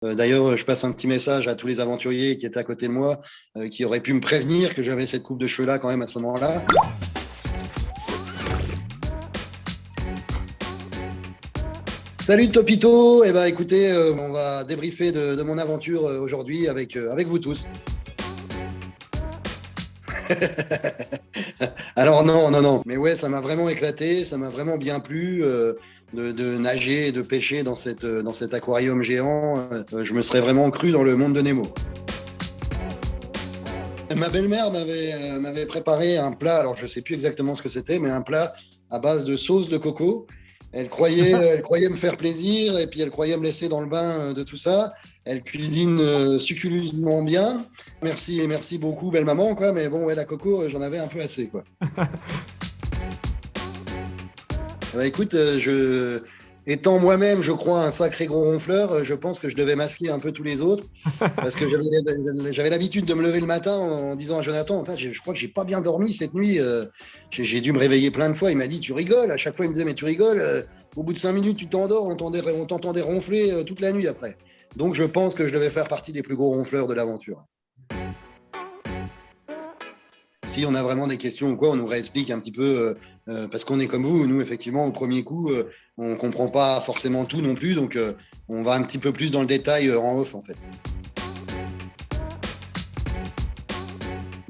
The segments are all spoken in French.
D'ailleurs, je passe un petit message à tous les aventuriers qui étaient à côté de moi, qui auraient pu me prévenir que j'avais cette coupe de cheveux-là quand même à ce moment-là. Salut Topito, eh ben écoutez, on va débriefer de mon aventure aujourd'hui avec vous tous. Alors non, non, non, mais ouais, ça m'a vraiment éclaté, ça m'a vraiment bien plu de nager et de pêcher dans cet aquarium géant. Je me serais vraiment cru dans le monde de Nemo. Ma belle-mère m'avait préparé un plat, alors je sais plus exactement ce que c'était, mais un plat à base de sauce de coco. Elle croyait me faire plaisir et puis elle croyait me laisser dans le bain de tout ça. Elle cuisine succuleusement bien. Merci et merci beaucoup, belle maman, quoi. Mais bon, ouais, la coco, j'en avais un peu assez, quoi. Bah, écoute, étant moi-même, je crois, un sacré gros ronfleur, je pense que je devais masquer un peu tous les autres parce que j'avais l'habitude de me lever le matin en disant à Jonathan, je crois que j'ai pas bien dormi cette nuit. J'ai dû me réveiller plein de fois. Il m'a dit, tu rigoles. À chaque fois, il me disait, mais tu rigoles. Au bout de 5 minutes, tu t'endors. On t'entendait ronfler toute la nuit après. Donc, je pense que je devais faire partie des plus gros ronfleurs de l'aventure. Si on a vraiment des questions ou quoi, on nous réexplique un petit peu, parce qu'on est comme vous, nous, effectivement, au premier coup, on ne comprend pas forcément tout non plus, donc on va un petit peu plus dans le détail en off, en fait.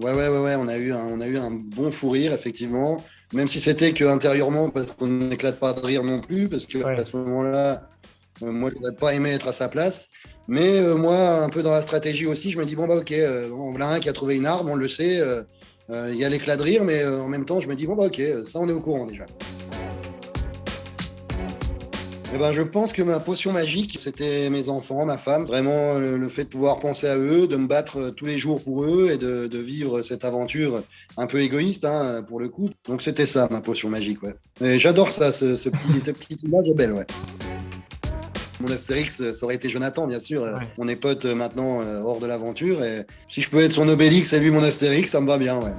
Ouais, on a eu un bon fou rire, effectivement, même si c'était que intérieurement, parce qu'on n'éclate pas de rire non plus, parce que à Ouais. ce moment-là, moi, je n'aurais pas aimé être à sa place. Mais moi, un peu dans la stratégie aussi, je me dis, bon, bah ok, on voilà un qui a trouvé une arme, on le sait, il y a l'éclat de rire, mais en même temps, je me dis, bon, bah ok, ça, on est au courant déjà. Eh ben, je pense que ma potion magique, c'était mes enfants, ma femme. Vraiment, le fait de pouvoir penser à eux, de me battre tous les jours pour eux et de vivre cette aventure un peu égoïste, hein, pour le coup. Donc, c'était ça, ma potion magique, ouais. Et j'adore ça, cette petite image est belle, ouais. Mon Astérix, ça aurait été Jonathan, bien sûr. Ouais. On est potes maintenant hors de l'aventure. Et si je peux être son Obélix et lui mon Astérix, ça me va bien, ouais.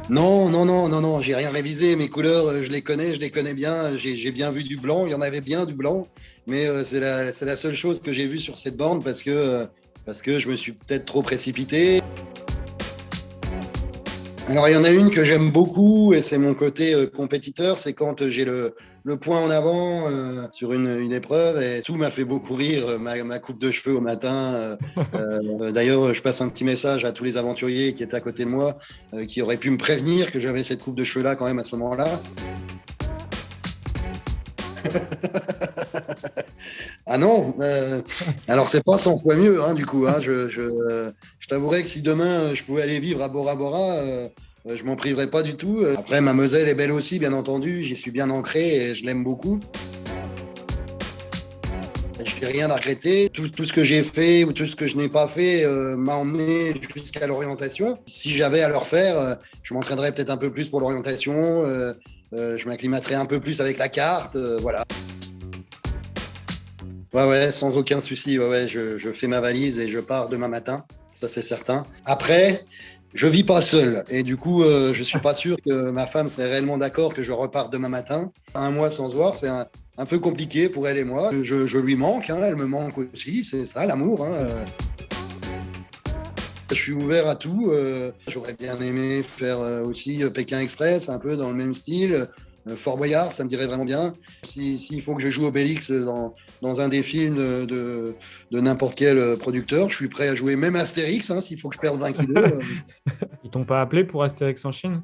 Non, non, non, non, non, j'ai rien révisé. Mes couleurs, je les connais bien. J'ai bien vu du blanc. Il y en avait bien du blanc. Mais c'est la seule chose que j'ai vue sur cette borne parce que je me suis peut-être trop précipité. Alors, il y en a une que j'aime beaucoup et c'est mon côté compétiteur. C'est quand j'ai le point en avant sur une épreuve et tout m'a fait beaucoup rire. Ma coupe de cheveux au matin. D'ailleurs, je passe un petit message à tous les aventuriers qui étaient à côté de moi, qui auraient pu me prévenir que j'avais cette coupe de cheveux-là quand même à ce moment-là. Ah non, alors c'est pas 100 fois mieux, hein, du coup. Hein, je t'avouerais que si demain je pouvais aller vivre à Bora Bora, je m'en priverais pas du tout. Après, ma Moselle est belle aussi, bien entendu. J'y suis bien ancré et je l'aime beaucoup. Je n'ai rien à regretter. Tout ce que j'ai fait ou tout ce que je n'ai pas fait m'a emmené jusqu'à l'orientation. Si j'avais à le refaire, je m'entraînerais peut-être un peu plus pour l'orientation. Je m'acclimaterais un peu plus avec la carte. Voilà. Ouais, ouais, sans aucun souci. Ouais, ouais, je fais ma valise et je pars demain matin. Ça, c'est certain. Après, je vis pas seul. Et du coup, je suis pas sûr que ma femme serait réellement d'accord que je reparte demain matin. Un mois sans se voir, c'est un peu compliqué pour elle et moi. Je lui manque, hein, elle me manque aussi. C'est ça, l'amour. Hein. Je suis ouvert à tout. J'aurais bien aimé faire aussi Pékin Express, un peu dans le même style. Fort Boyard, ça me dirait vraiment bien. S'il faut que je joue Obélix dans un des films de n'importe quel producteur, je suis prêt à jouer même Astérix, hein, s'il faut que je perde 20 kilos. Ils t'ont pas appelé pour Astérix en Chine?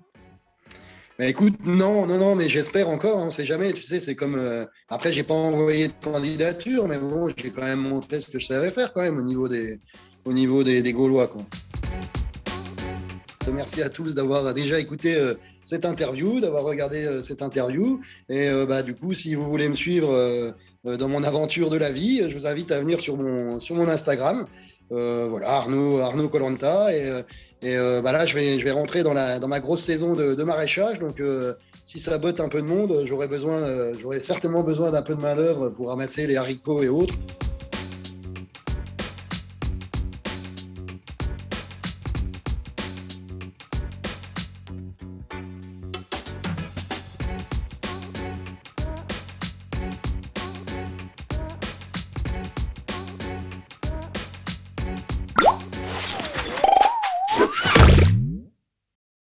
Mais écoute, non, non, non, mais j'espère encore, hein, on ne sait jamais, tu sais, c'est comme... Après, j'ai pas envoyé de candidature, mais bon, j'ai quand même montré ce que je savais faire quand même au niveau des Gaulois, quoi. Merci à tous d'avoir déjà écouté cette interview, d'avoir regardé cette interview. Et bah, du coup, si vous voulez me suivre dans mon aventure de la vie, je vous invite à venir sur mon Instagram. Voilà, Arnaud Colanta. Bah là, je vais rentrer dans ma grosse saison de maraîchage. Donc, si ça botte un peu de monde, j'aurai certainement besoin d'un peu de main-d'œuvre pour ramasser les haricots et autres.